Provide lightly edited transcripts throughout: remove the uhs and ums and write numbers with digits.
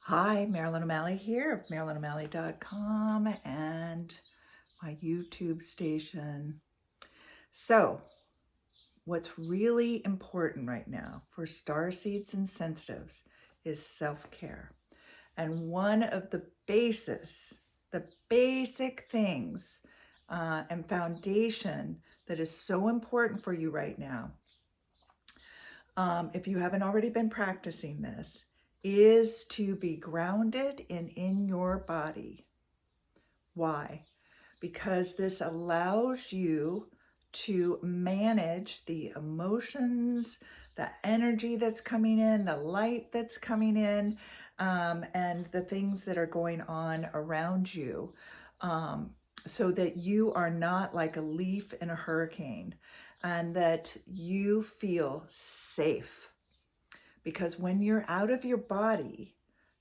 Hi, Marilyn O'Malley here of MarilynO'Malley.com and my YouTube station. So, what's really important right now for starseeds and sensitives is self-care. And one of the basic things and foundation that is so important for you right now, if you haven't already been practicing this, is to be grounded and in your body. Why? Because this allows you to manage the emotions, the energy that's coming in, the light that's coming in, and the things that are going on around you, so that you are not like a leaf in a hurricane and that you feel safe. Because when you're out of your body,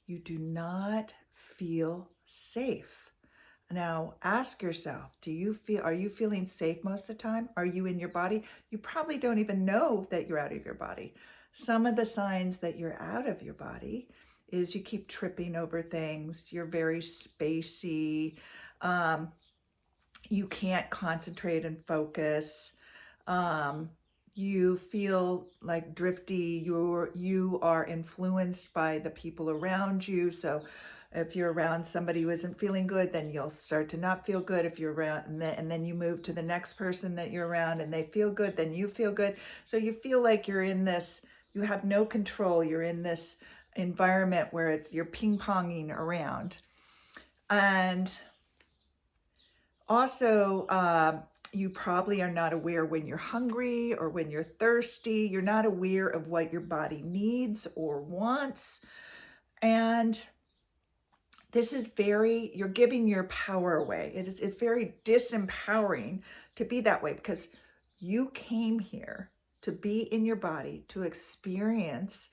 you do not feel safe. Now, ask yourself, are you feeling safe most of the time? Are you in your body? You probably don't even know that you're out of your body. Some of the signs that you're out of your body is you keep tripping over things. You're very spacey. You can't concentrate and focus. You feel like drifty. You are influenced by the people around you. So if you're around somebody who isn't feeling good, then you'll start to not feel good. If you're around, and then you move to the next person that you're around and they feel good, then you feel good. So you feel like you're in this, you have no control. You're in this environment where you're ping-ponging around. And also, you probably are not aware when you're hungry or when you're thirsty. You're not aware of what your body needs or wants. And this is you're giving your power away. It's very disempowering to be that way because you came here to be in your body, to experience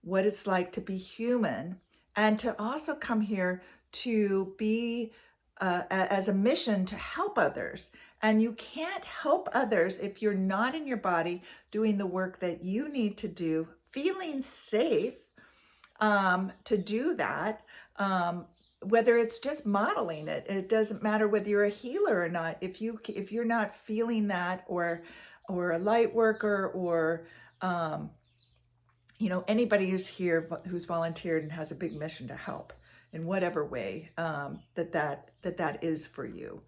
what it's like to be human, and to also come here to be as a mission to help others. And you can't help others if you're not in your body doing the work that you need to do, feeling safe to do that. Whether it's just modeling it, it doesn't matter whether you're a healer or not. If you're not feeling that, or a light worker, or anybody who's here who's volunteered and has a big mission to help in whatever way that is for you.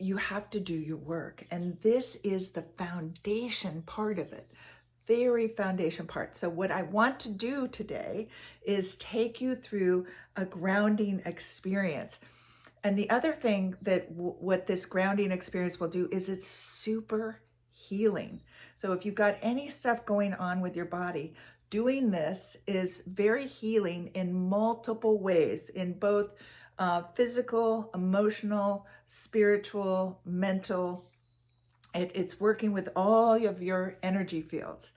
You have to do your work, and this is the foundation part of it. Very foundation part. So what I want to do today is take you through a grounding experience. And the other thing that what this grounding experience will do is it's super healing. So if you've got any stuff going on with your body, doing this is very healing in multiple ways, in both physical, emotional, spiritual, mental. It's working with all of your energy fields.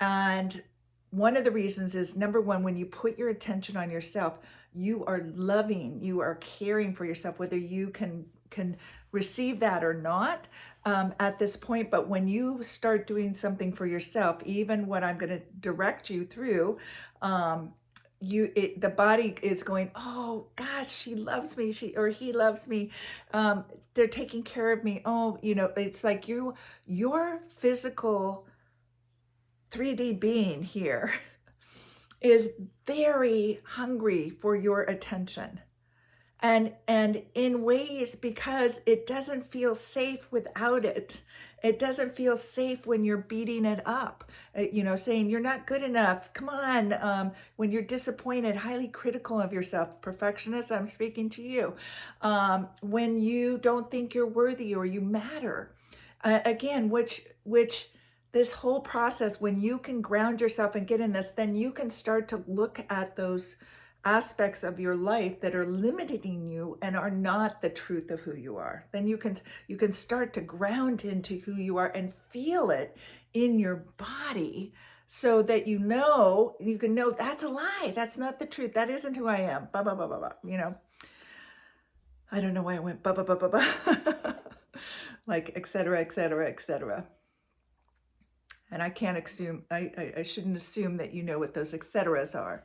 And one of the reasons is, number one, when you put your attention on yourself, you are loving, you are caring for yourself, whether you can receive that or not at this point. But when you start doing something for yourself, even what I'm going to direct you through, the body is going, oh gosh, she loves me, or he loves me, they're taking care of me. Oh, it's like your physical 3D being here is very hungry for your attention, and in ways, because it doesn't feel safe without it. It doesn't feel safe when you're beating it up, saying you're not good enough, come on, when you're disappointed, highly critical of yourself, perfectionist, I'm speaking to you, when you don't think you're worthy or you matter, again, which this whole process, when you can ground yourself and get in this, then you can start to look at those aspects of your life that are limiting you and are not the truth of who you are. Then you can start to ground into who you are and feel it in your body, so that you can know that's a lie. That's not the truth. That isn't who I am. Blah, blah, blah, blah, blah. I don't know why I went blah, blah, blah, blah, blah. Like, et cetera, et cetera, et cetera. And I can't assume, I shouldn't assume that you know what those etceteras are.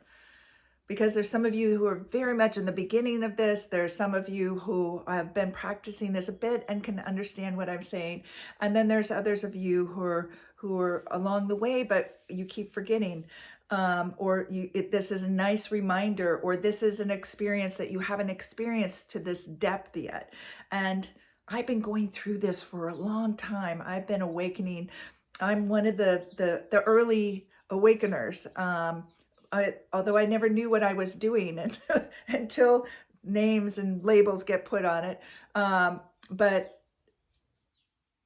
Because there's some of you who are very much in the beginning of this. There's some of you who have been practicing this a bit and can understand what I'm saying. And then there's others of you who are along the way, but you keep forgetting. This is a nice reminder, or this is an experience that you haven't experienced to this depth yet. And I've been going through this for a long time. I've been awakening. I'm one of the early awakeners. Although I never knew what I was doing and, until names and labels get put on it. But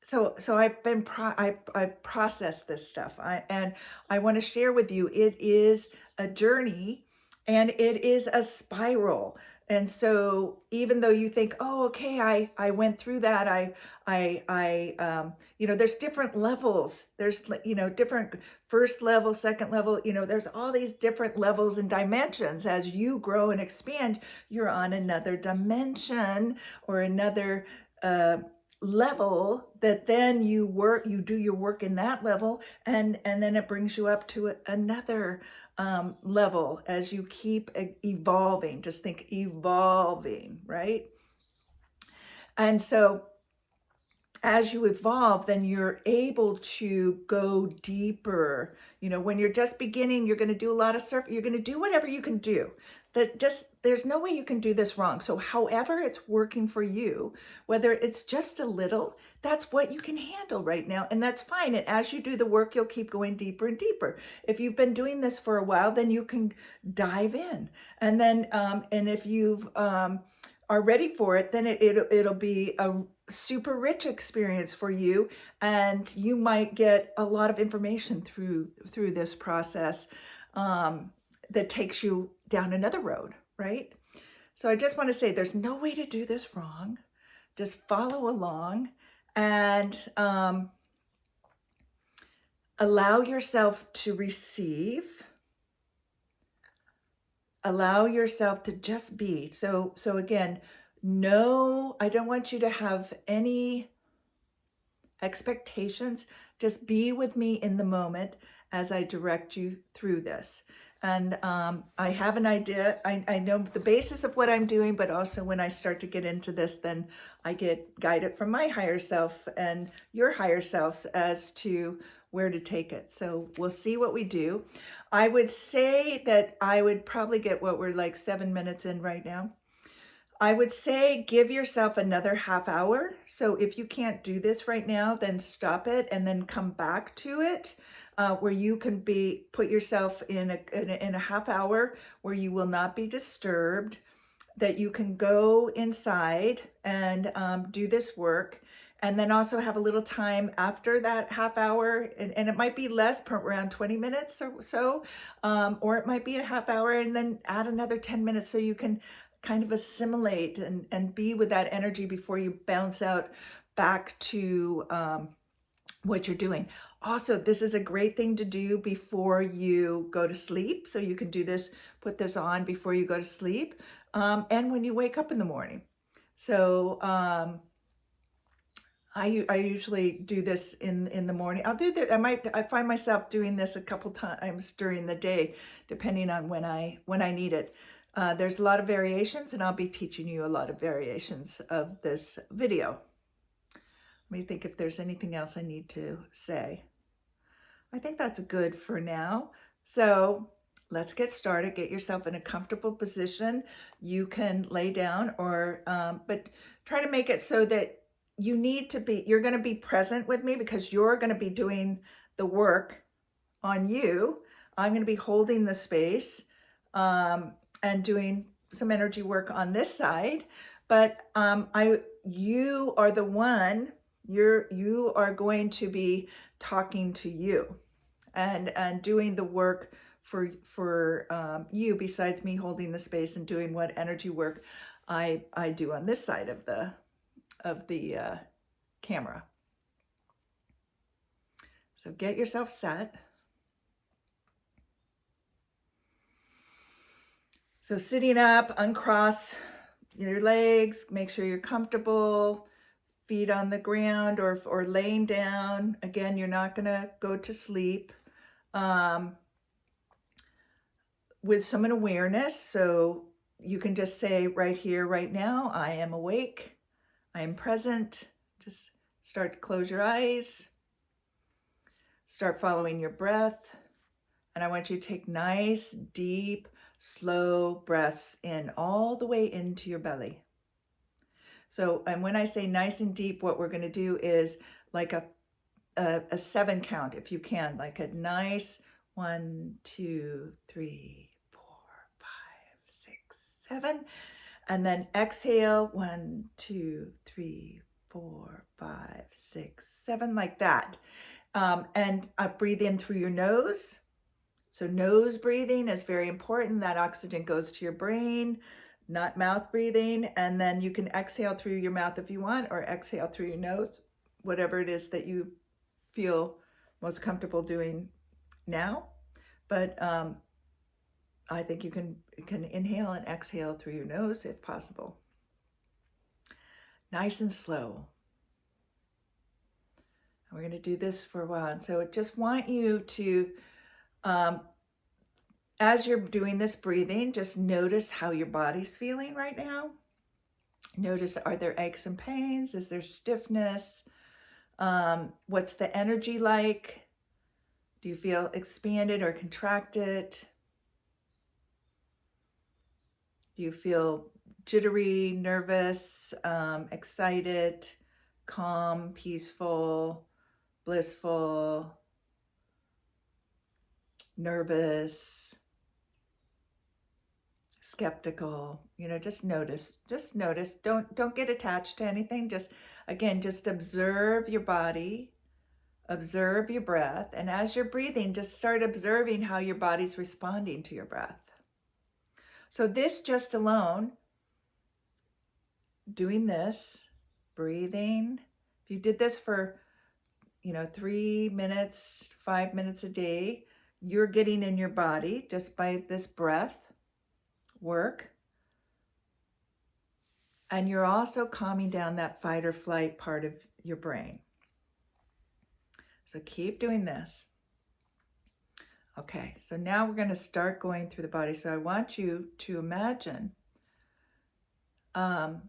so I've processed this stuff. And I want to share with you, it is a journey and it is a spiral. And so even though you think, oh, okay, I went through that, there's different levels. There's, different first level, second level, there's all these different levels and dimensions. As you grow and expand, you're on another dimension or another, level that then you do your work in that level, and then it brings you up to another level as you keep evolving. Just think evolving, right? And so as you evolve, then you're able to go deeper. When you're just beginning, you're going to do a lot of surf. You're going to do whatever you can do. There's no way you can do this wrong. So however it's working for you, whether it's just a little, that's what you can handle right now. And that's fine. And as you do the work, you'll keep going deeper and deeper. If you've been doing this for a while, then you can dive in. And then, and if you've, are ready for it, then it'll be a super rich experience for you, and you might get a lot of information through this process that takes you down another road, right? So I just want to say there's no way to do this wrong. Just follow along and allow yourself to receive. Allow yourself to just be. So again, no, I don't want you to have any expectations. Just be with me in the moment as I direct you through this. And I have an idea. I know the basis of what I'm doing, but also when I start to get into this, then I get guided from my higher self and your higher selves as to where to take it. So we'll see what we do. I would say that I would probably get what we're like 7 minutes in right now. I would say give yourself another half hour. So if you can't do this right now, then stop it and then come back to it, where you can put yourself in a half hour where you will not be disturbed, that you can go inside and do this work. And then also have a little time after that half hour, and it might be less, around 20 minutes or so, or it might be a half hour and then add another 10 minutes so you can kind of assimilate and be with that energy before you bounce out back to what you're doing. Also, this is a great thing to do before you go to sleep. So you can do this, put this on before you go to sleep, and when you wake up in the morning. So I usually do this in the morning. I'll do that. I find myself doing this a couple times during the day, depending on when I need it. There's a lot of variations, and I'll be teaching you a lot of variations of this video. Let me think if there's anything else I need to say. I think that's good for now. So let's get started. Get yourself in a comfortable position. You can lay down but try to make it so that you're going to be present with me, because you're going to be doing the work on you. I'm going to be holding the space and doing some energy work on this side. But you are the one, you are going to be talking to you and doing the work for you, besides me holding the space and doing what energy work I do on this side of the camera. So get yourself set. So sitting up, uncross your legs, make sure you're comfortable. feet on the ground or laying down. Again, you're not going to go to sleep. With some awareness. So you can just say right here, right now, I am awake. I am present. Just start to close your eyes. Start following your breath. And I want you to take nice, deep, slow breaths in all the way into your belly. So, and when I say nice and deep, what we're going to do is like a 7 count, if you can, like a nice 1, 2, 3, 4, 5, 6, 7, and then exhale 1, 2, 3, 4, 5, 6, 7, like that. And breathe in through your nose. So nose breathing is very important. That oxygen goes to your brain, not mouth breathing. And then you can exhale through your mouth if you want, or exhale through your nose, whatever it is that you feel most comfortable doing now. But I think you can inhale and exhale through your nose if possible. Nice and slow. And we're going to do this for a while. And so I just want you to, as you're doing this breathing, just notice how your body's feeling right now. Notice, are there aches and pains? Is there stiffness? What's the energy like? Do you feel expanded or contracted? Do you feel jittery, nervous, excited, calm, peaceful, blissful, nervous, skeptical? Just notice. Don't get attached to anything. Just observe your body, observe your breath. And as you're breathing, just start observing how your body's responding to your breath. So this just alone, doing this, breathing, if you did this for, 3 minutes, 5 minutes a day, you're getting in your body just by this breath work. And you're also calming down that fight or flight part of your brain. So keep doing this. Okay, so now we're going to start going through the body. So I want you to imagine, oh,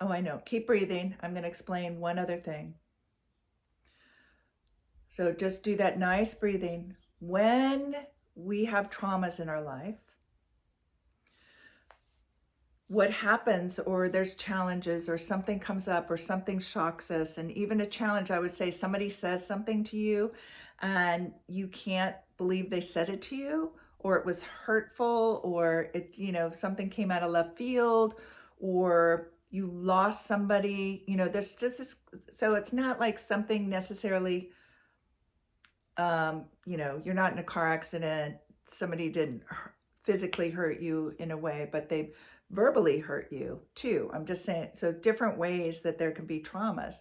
I know, keep breathing. I'm going to explain one other thing. So just do that nice breathing. When we have traumas in our life, what happens, or there's challenges, or something comes up, or something shocks us, and even a challenge, I would say somebody says something to you and you can't believe they said it to you, or it was hurtful, or it, something came out of left field, or you lost somebody, there's just this, so it's not like something necessarily, you're not in a car accident, somebody didn't physically hurt you in a way, but they verbally hurt you too. I'm just saying, so different ways that there can be traumas,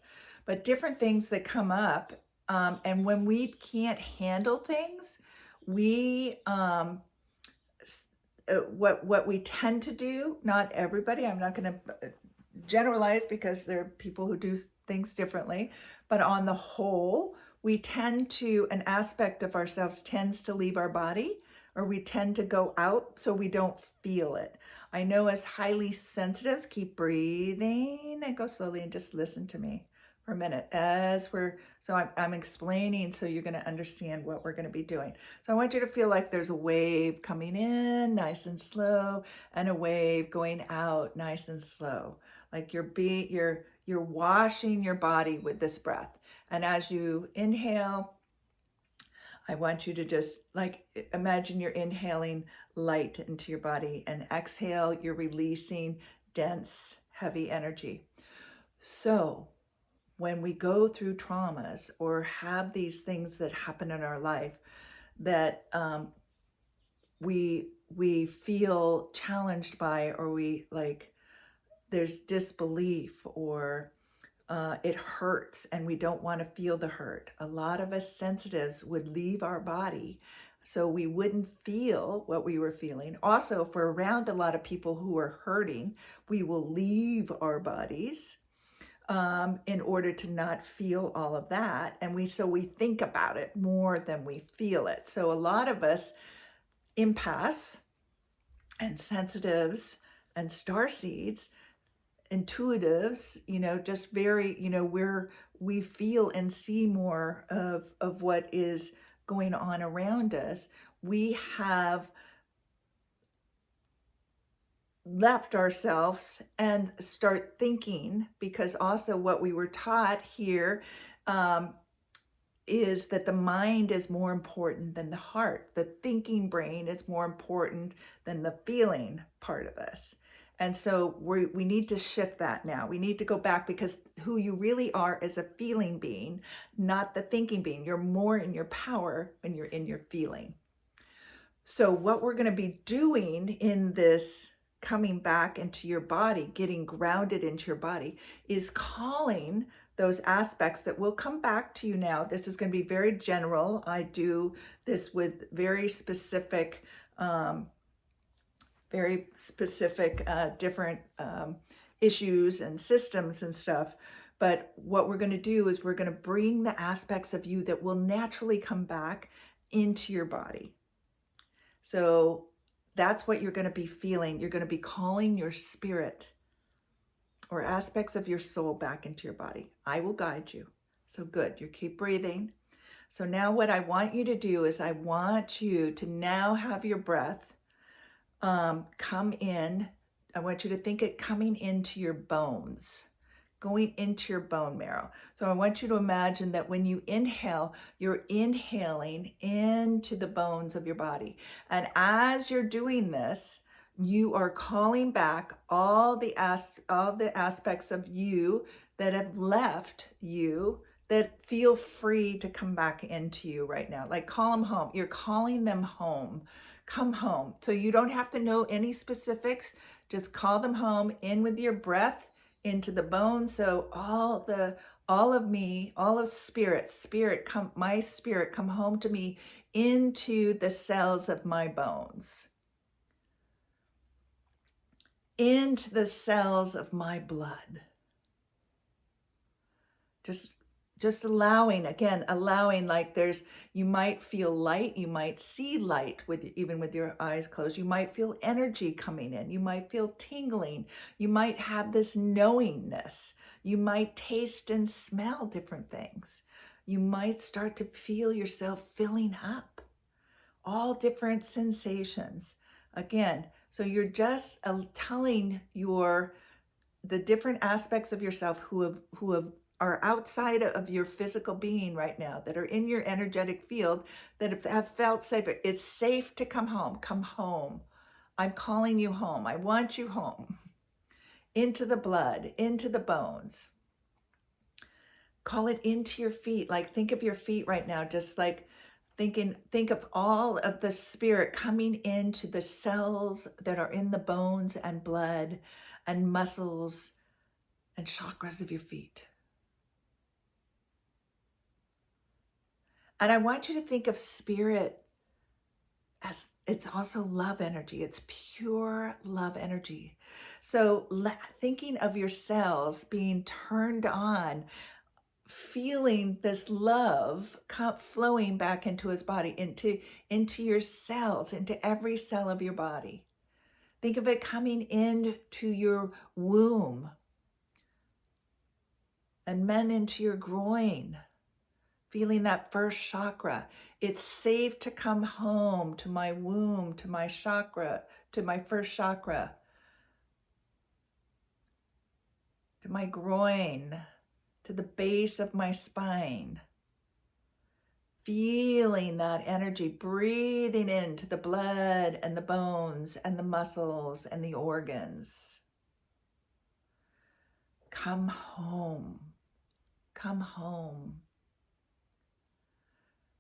but different things that come up. And when we can't handle things, we, what we tend to do, not everybody, I'm not going to generalize because there are people who do things differently, but on the whole, we tend to, an aspect of ourselves tends to leave our body, or we tend to go out so we don't feel it. I know as highly sensitives, keep breathing and go slowly and just listen to me for a minute I'm explaining, so you're going to understand what we're going to be doing. So I want you to feel like there's a wave coming in nice and slow, and a wave going out nice and slow. Like you're washing your body with this breath. And as you inhale, I want you to just imagine you're inhaling light into your body, and exhale, you're releasing dense, heavy energy. So when we go through traumas or have these things that happen in our life that we feel challenged by, or there's disbelief, or it hurts and we don't want to feel the hurt. A lot of us sensitives would leave our body so we wouldn't feel what we were feeling. Also, if we're around a lot of people who are hurting, we will leave our bodies in order to not feel all of that. And so we think about it more than we feel it. So a lot of us empaths and sensitives and starseeds, intuitives, just very, we feel and see more of what is going on around us. We have left ourselves and start thinking, because also what we were taught here is that the mind is more important than the heart. The thinking brain is more important than the feeling part of us. And so we need to shift that now. We need to go back, because who you really are is a feeling being, not the thinking being. You're more in your power when you're in your feeling. So what we're going to be doing in this coming back into your body, getting grounded into your body, is calling those aspects that will come back to you now. This is going to be very general. I do this with very specific different issues and systems and stuff. But what we're going to do is we're going to bring the aspects of you that will naturally come back into your body. So that's what you're going to be feeling. You're going to be calling your spirit or aspects of your soul back into your body. I will guide you. So good. You keep breathing. So now what I want you to do is I want you to now have your breath come in. I want you to think it coming into your bones, going into your bone marrow. So I want you to imagine that when you inhale, you're inhaling into the bones of your body. And as you're doing this, you are calling back all the aspects of you that have left you, that feel free to come back into you right now. Like, call them home. You're calling them home. Come home. So you don't have to know any specifics. Just call them home in with your breath into the bones. So all of me, all of my spirit come home to me into the cells of my bones, into the cells of my blood. Just allowing, like you might feel light, you might see light even with your eyes closed. You might feel energy coming in. You might feel tingling. You might have this knowingness. You might taste and smell different things. You might start to feel yourself filling up. All different sensations. Again, so you're just telling the different aspects of yourself who are outside of your physical being right now, that are in your energetic field, that have felt safer. It's safe to come home. Come home. I'm calling you home. I want you home. Into the blood, into the bones. Call it into your feet. Like, think of your feet right now, just like think of all of the spirit coming into the cells that are in the bones and blood and muscles and chakras of your feet. And I want you to think of spirit as it's also love energy. It's pure love energy. So thinking of your cells being turned on, feeling this love flowing back into his body, into your cells, into every cell of your body. Think of it coming into your womb and then into your groin. Feeling that first chakra. It's safe to come home to my womb, to my chakra, to my first chakra, to my groin, to the base of my spine. Feeling that energy, breathing into the blood and the bones and the muscles and the organs. Come home. Come home.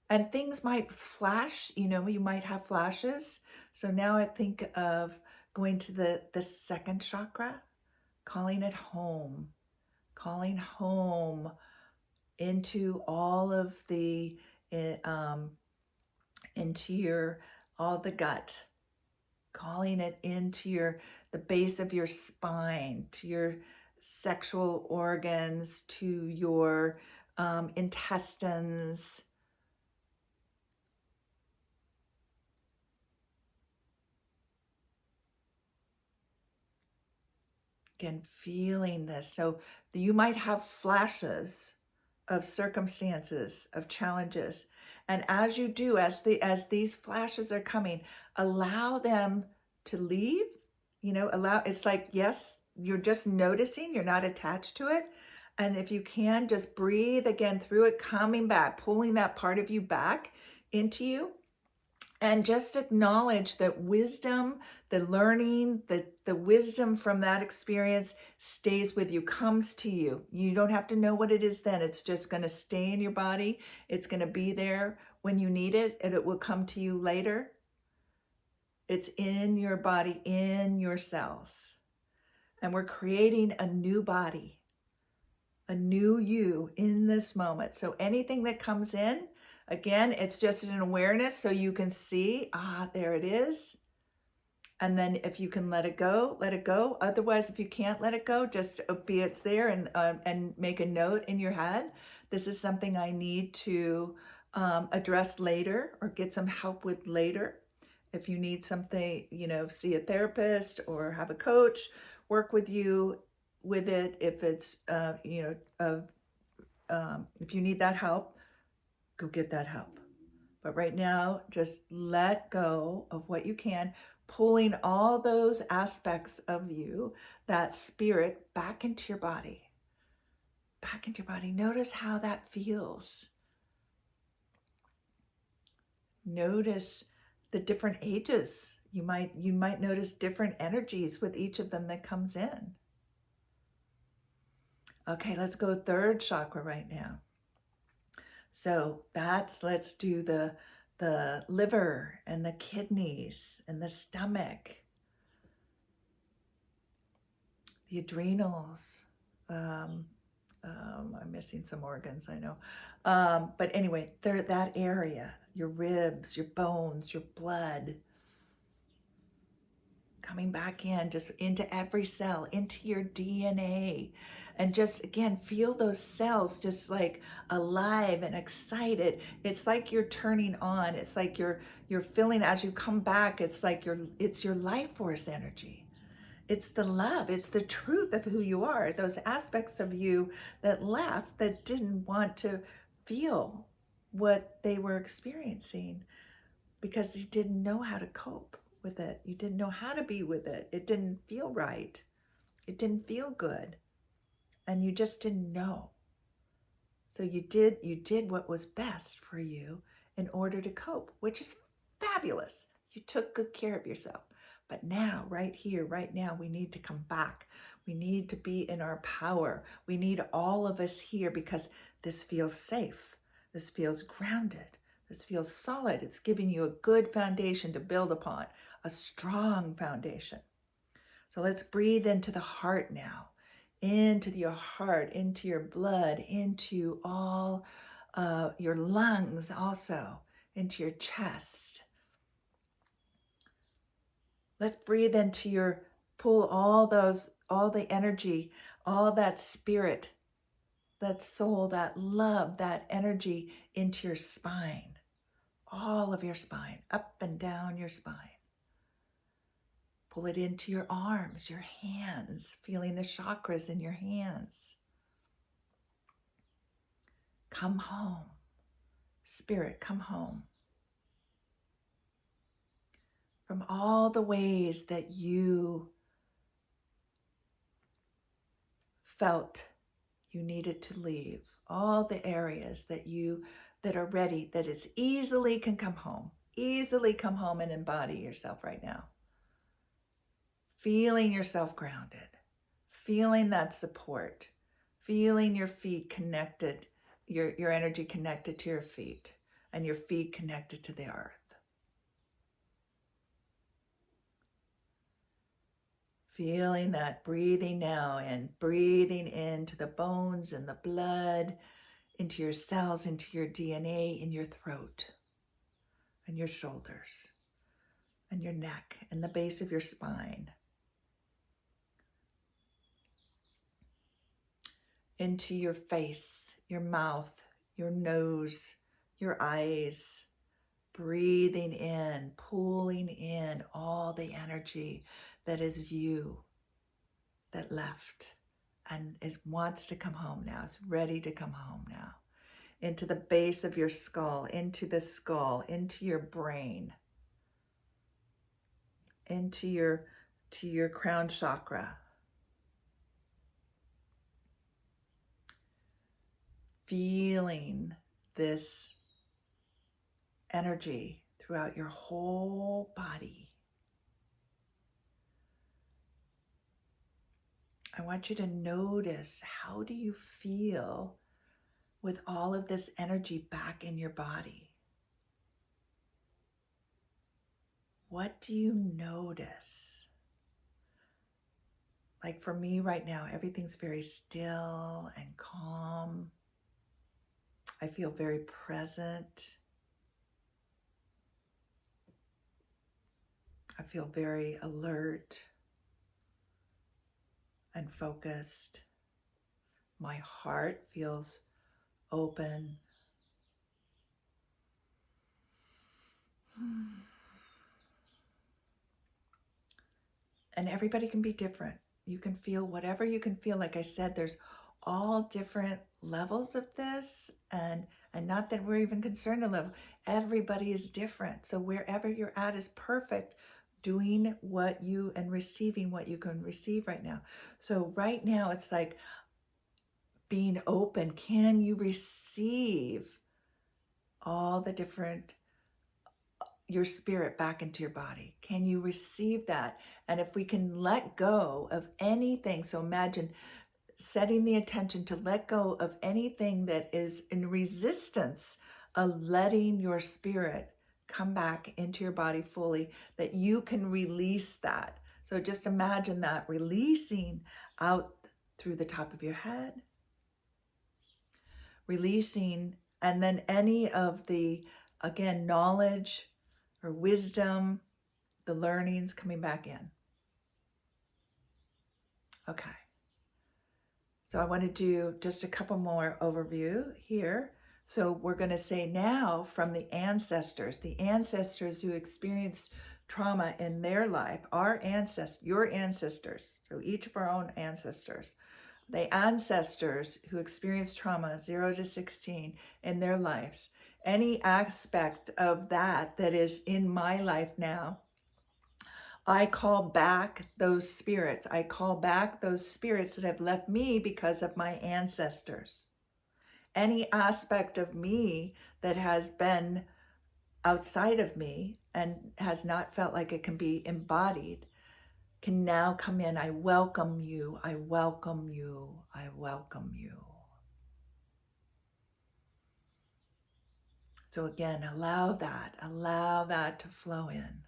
And things might flash, you might have flashes. So now I think of going to the second chakra, calling it home, calling home into all of the, all the gut, calling it into the base of your spine, to your sexual organs to your intestines. Again, feeling this. So you might have flashes of circumstances, of challenges. And as you do, as these flashes are coming, allow them to leave, it's like, yes, you're just noticing, you're not attached to it. And if you can, just breathe again through it, coming back, pulling that part of you back into you. And just acknowledge that wisdom, the learning, the wisdom from that experience stays with you, comes to you. You don't have to know what it is then. It's just going to stay in your body. It's going to be there when you need it, and it will come to you later. It's in your body, in your cells. And we're creating a new body, a new you in this moment. So anything that comes in, again, it's just an awareness so you can see, there it is. And then if you can let it go, let it go. Otherwise, if you can't let it go, just be it's there, and make a note in your head. This is something I need to address later or get some help with later. If you need something, see a therapist or have a coach work with you with it. If it's, if you need that help, go get that help. But right now, just let go of what you can, pulling all those aspects of you, that spirit, back into your body. Back into your body. Notice how that feels. Notice the different ages. You might notice different energies with each of them that comes in. Okay, let's go third chakra right now. So let's do the liver and the kidneys and the stomach, the adrenals. I'm missing some organs, I know. But anyway, that area, your ribs, your bones, your blood, coming back in, just into every cell, into your DNA. And just, again, feel those cells just like alive and excited. It's like you're turning on. It's like you're feeling as you come back, it's like it's your life force energy. It's the love. It's the truth of who you are. Those aspects of you that left, that didn't want to feel what they were experiencing because you didn't know how to cope with it. You didn't know how to be with it. It didn't feel right. It didn't feel good. And you just didn't know. So you did what was best for you in order to cope, which is fabulous. You took good care of yourself. But now, right here, right now, we need to come back. We need to be in our power. We need all of us here because this feels safe. This feels grounded. This feels solid. It's giving you a good foundation to build upon, a strong foundation. So let's breathe into the heart now, into your heart, into your blood, into all your lungs also, into your chest. Let's breathe into pull all the energy, all that spirit, that soul, that love, that energy into your spine, all of your spine, up and down your spine. Pull it into your arms, your hands, feeling the chakras in your hands. Come home. Spirit, come home. From all the ways that you felt you needed to leave, all the areas that are ready, that is easily can come home and embody yourself right now. Feeling yourself grounded, feeling that support, feeling your feet connected, your energy connected to your feet, and your feet connected to the earth. Feeling that, breathing now and breathing into the bones and the blood, into your cells, into your DNA, in your throat and your shoulders and your neck and the base of your spine. into your face, your mouth, your nose, your eyes, breathing in, pulling in all the energy that is you, that left and wants to come home now, is ready to come home now, into the base of your skull, into the skull, into your brain, into your crown chakra. Feeling this energy throughout your whole body. I want you to notice, how do you feel with all of this energy back in your body? What do you notice? Like for me right now, everything's very still and calm. I feel very present. I feel very alert and focused. My heart feels open. And everybody can be different. You can feel whatever you can feel. Like I said, there's all different levels of this, and not that we're even concerned a level. Everybody is different. So wherever you're at is perfect, doing what you and receiving what you can receive right now. So right now it's like being open. Can you receive all the different, your spirit back into your body? Can you receive that? And if we can let go of anything, so imagine setting the attention to let go of anything that is in resistance of letting your spirit come back into your body fully, that you can release that. So just imagine that releasing out through the top of your head, releasing, and then any of the, again, knowledge or wisdom, the learnings coming back in. Okay. So I want to do just a couple more overview here. So we're going to say now from the ancestors who experienced trauma in their life, our ancestors, your ancestors, so each of our own ancestors, the ancestors who experienced trauma 0 to 16 in their lives, any aspect of that is in my life now, I call back those spirits. I call back those spirits that have left me because of my ancestors. Any aspect of me that has been outside of me and has not felt like it can be embodied can now come in. I welcome you. I welcome you. I welcome you. So again, allow that to flow in.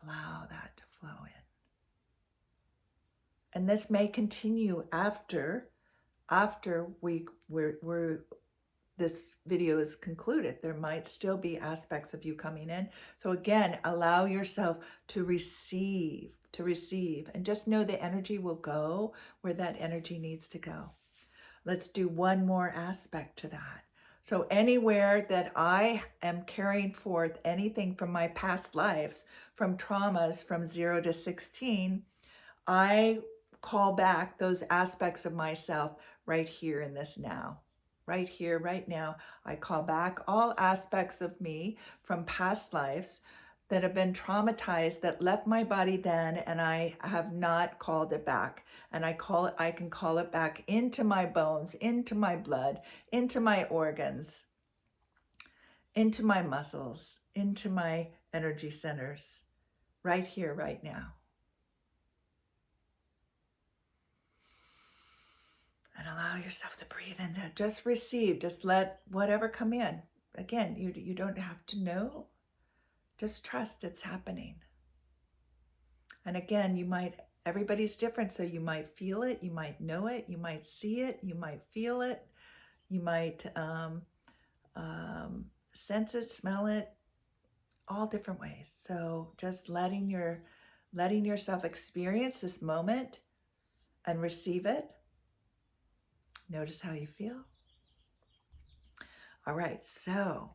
Allow that to flow in. And this may continue after this video is concluded. There might still be aspects of you coming in. So again, allow yourself to receive, and just know the energy will go where that energy needs to go. Let's do one more aspect to that. So anywhere that I am carrying forth anything from my past lives, from traumas from 0 to 16, I call back those aspects of myself right here in this now. Right here, right now, I call back all aspects of me from past lives that have been traumatized, that left my body then, and I have not called it back. And I can call it back into my bones, into my blood, into my organs, into my muscles, into my energy centers, right here, right now. And allow yourself to breathe in there. Just receive. Just let whatever come in. Again, you don't have to know. Just trust it's happening. And again, everybody's different, so you might feel it, you might know it, you might see it, you might feel it, you might sense it, smell it, all different ways. So just letting yourself experience this moment and receive it. Notice how you feel. All right, so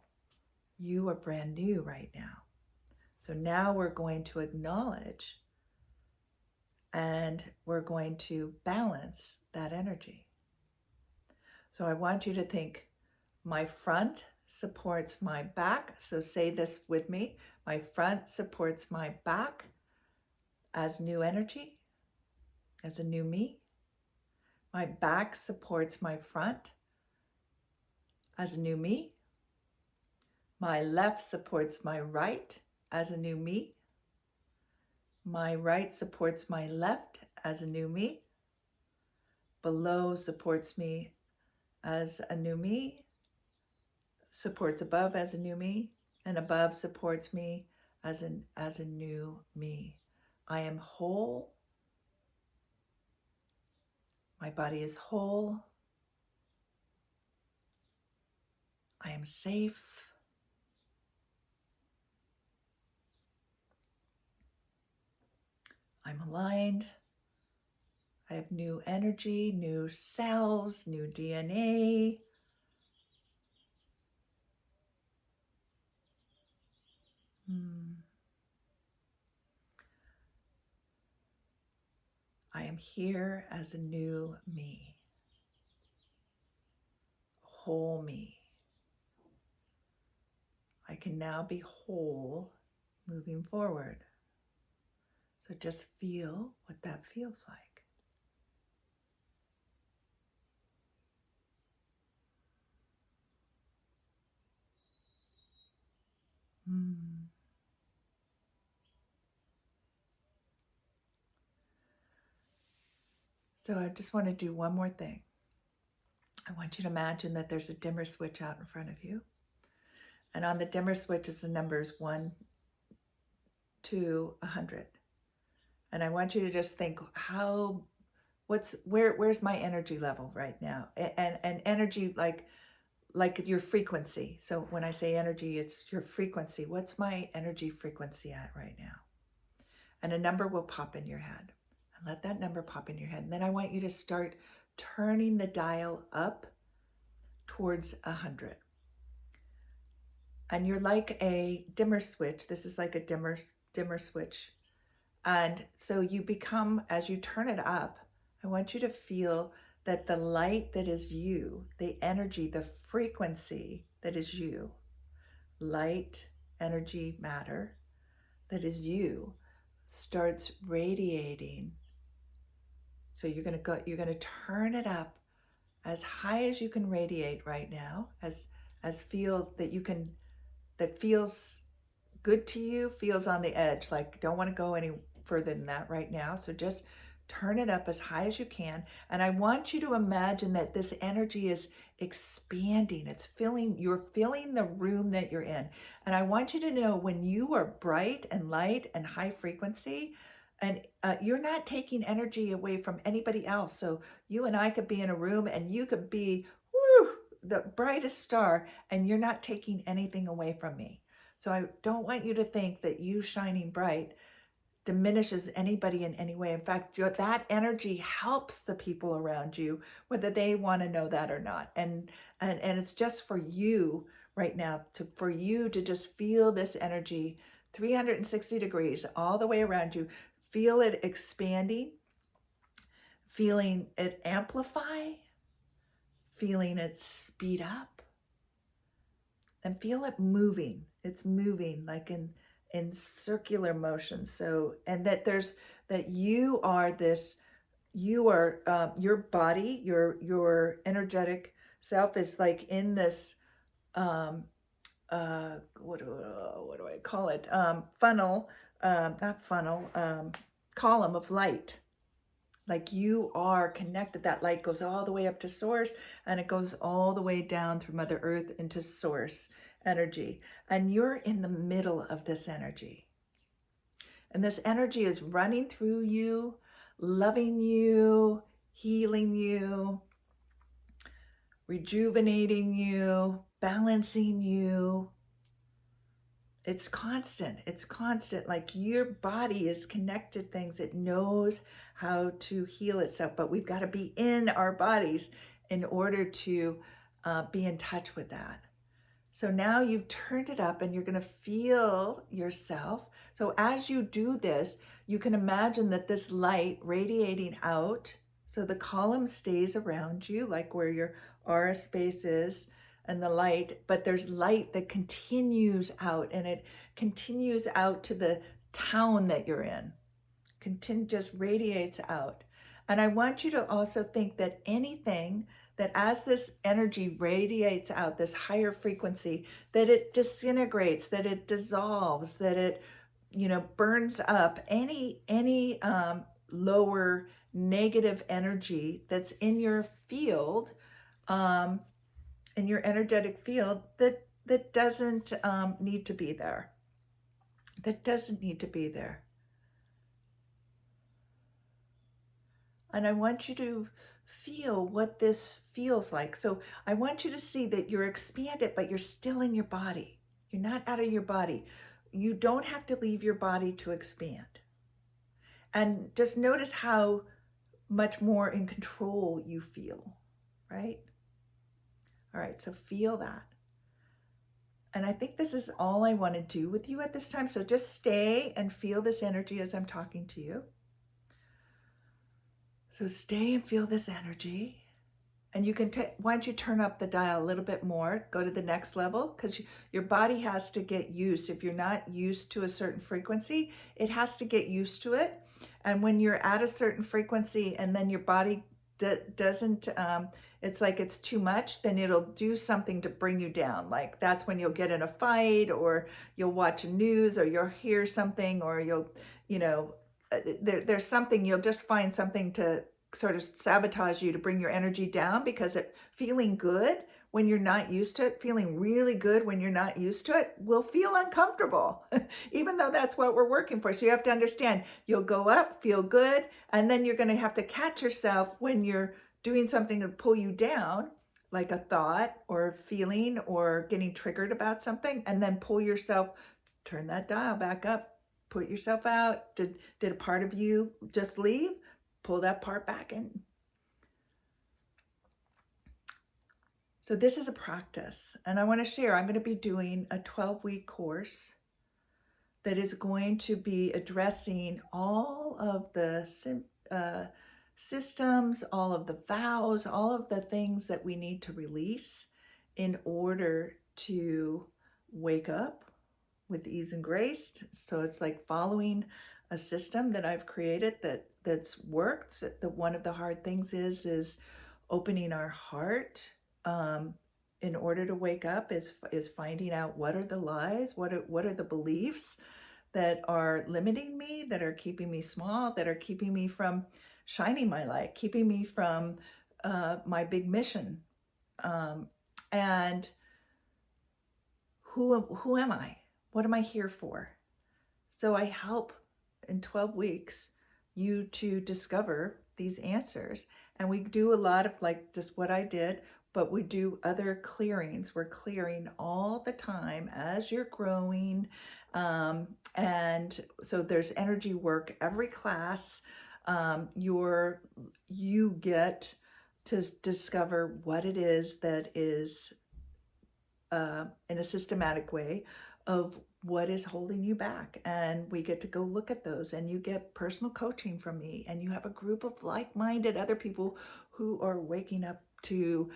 you are brand new right now. So now we're going to acknowledge and we're going to balance that energy. So I want you to think, my front supports my back. So say this with me. My front supports my back as new energy, as a new me. My back supports my front as a new me. My left supports my right as a new me. My right supports my left as a new me. Below supports me as a new me. Supports above as a new me. And above supports me as a new me. I am whole. My body is whole. I am safe. I'm aligned. I have new energy, new cells, new DNA. I am here as a new me, whole me. I can now be whole moving forward. So just feel what that feels like. So I just want to do one more thing. I want you to imagine that there's a dimmer switch out in front of you. And on the dimmer switch is the numbers 1 to 100. And I want you to just think, where's my energy level right now? And energy like your frequency. So when I say energy, it's your frequency. What's my energy frequency at right now? And a number will pop in your head. And let that number pop in your head. And then I want you to start turning the dial up towards 100. And you're like a dimmer switch. This is like a dimmer switch. And so you become, as you turn it up, I want you to feel that the light that is you, the energy, the frequency that is you, light, energy, matter, that is you, starts radiating. So you're going to turn it up as high as you can radiate right now, as feel that you can, that feels good to you, feels on the edge, like don't want to go any further than that right now. So just turn it up as high as you can. And I want you to imagine that this energy is expanding. You're filling the room that you're in. And I want you to know when you are bright and light and high frequency, and you're not taking energy away from anybody else. So you and I could be in a room and you could be the brightest star and you're not taking anything away from me. So I don't want you to think that you shining bright diminishes anybody in any way. In fact, that energy helps the people around you, whether they want to know that or not. And it's just for you right now, for you to just feel this energy 360 degrees all the way around you. Feel it expanding, feeling it amplify, feeling it speed up, and feel it moving. It's moving like in circular motion. So, and that you are your body, your energetic self is like in this, what do I call it? Funnel, not funnel, column of light. Like you are connected. That light goes all the way up to source and it goes all the way down through Mother Earth into source energy. And you're in the middle of this energy. And this energy is running through you, loving you, healing you, rejuvenating you, balancing you. It's constant. It's constant. Like your body is connected things. It knows how to heal itself, but we've got to be in our bodies in order to be in touch with that. So now you've turned it up and you're going to feel yourself. So as you do this, you can imagine that this light radiating out. So the column stays around you, like where your aura space is and the light, but there's light that continues out, and it continues out to the town that you're in. Just radiates out. And I want you to also think that anything that as this energy radiates out, this higher frequency, that it disintegrates, that it dissolves, that it, burns up any lower negative energy that's in your field, in your energetic field, that doesn't need to be there. That doesn't need to be there. And I want you to feel what this feels like. So I want you to see that you're expanded, but you're still in your body. You're not out of your body. You don't have to leave your body to expand. And just notice how much more in control you feel, right? All right, so feel that. And I think this is all I want to do with you at this time. So just stay and feel this energy as I'm talking to you. So stay and feel this energy. And you can why don't you turn up the dial a little bit more, go to the next level, because your body has to get used. If you're not used to a certain frequency, it has to get used to it. And when you're at a certain frequency and then your body doesn't, it's like it's too much, then it'll do something to bring you down. Like that's when you'll get in a fight, or you'll watch news, or you'll hear something, or you'll, there's something, you'll just find something to sort of sabotage you to bring your energy down, because feeling good when you're not used to it, feeling really good when you're not used to it, will feel uncomfortable, even though that's what we're working for. So you have to understand, you'll go up, feel good, and then you're going to have to catch yourself when you're doing something to pull you down, like a thought or feeling or getting triggered about something, and then pull yourself, turn that dial back up. Put yourself out. Did a part of you just leave? Pull that part back in. So this is a practice, and I want to share, I'm going to be doing a 12-week course that is going to be addressing all of the systems, all of the vows, all of the things that we need to release in order to wake up with ease and grace. So it's like following a system that I've created that's worked. One of the hard things is opening our heart in order to wake up, is finding out what are the lies, what are the beliefs that are limiting me, that are keeping me small, that are keeping me from shining my light, keeping me from my big mission. And who am I? What am I here for? So I help in 12 weeks you to discover these answers. And we do a lot of like just what I did, but we do other clearings. We're clearing all the time as you're growing. And so there's energy work every class. You get to discover what it is that is in a systematic way of what is holding you back. And we get to go look at those, and you get personal coaching from me, and you have a group of like-minded other people who are waking up to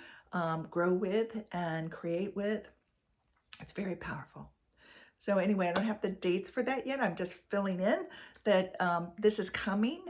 grow with and create with. It's very powerful. So anyway, I don't have the dates for that yet. I'm just filling in that this is coming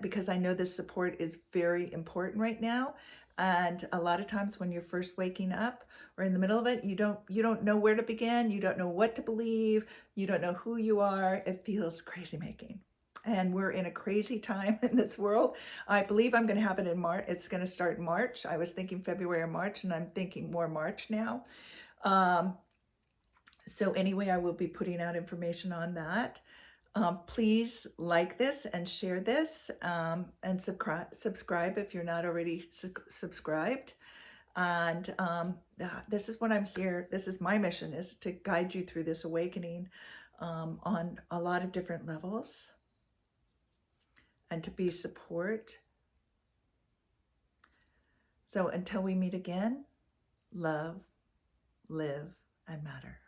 because I know this support is very important right now. And a lot of times when you're first waking up or in the middle of it, you don't know where to begin. You don't know what to believe. You don't know who you are. It feels crazy making. And we're in a crazy time in this world. I believe I'm going to have it in March. It's going to start in March. I was thinking February or March, and I'm thinking more March now. So anyway, I will be putting out information on that. Please like this and share this, and subscribe if you're not already subscribed. And this is what I'm here. This is my mission, is to guide you through this awakening on a lot of different levels, and to be support. So until we meet again, love, live, and matter.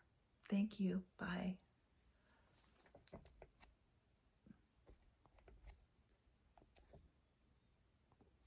Thank you. Bye.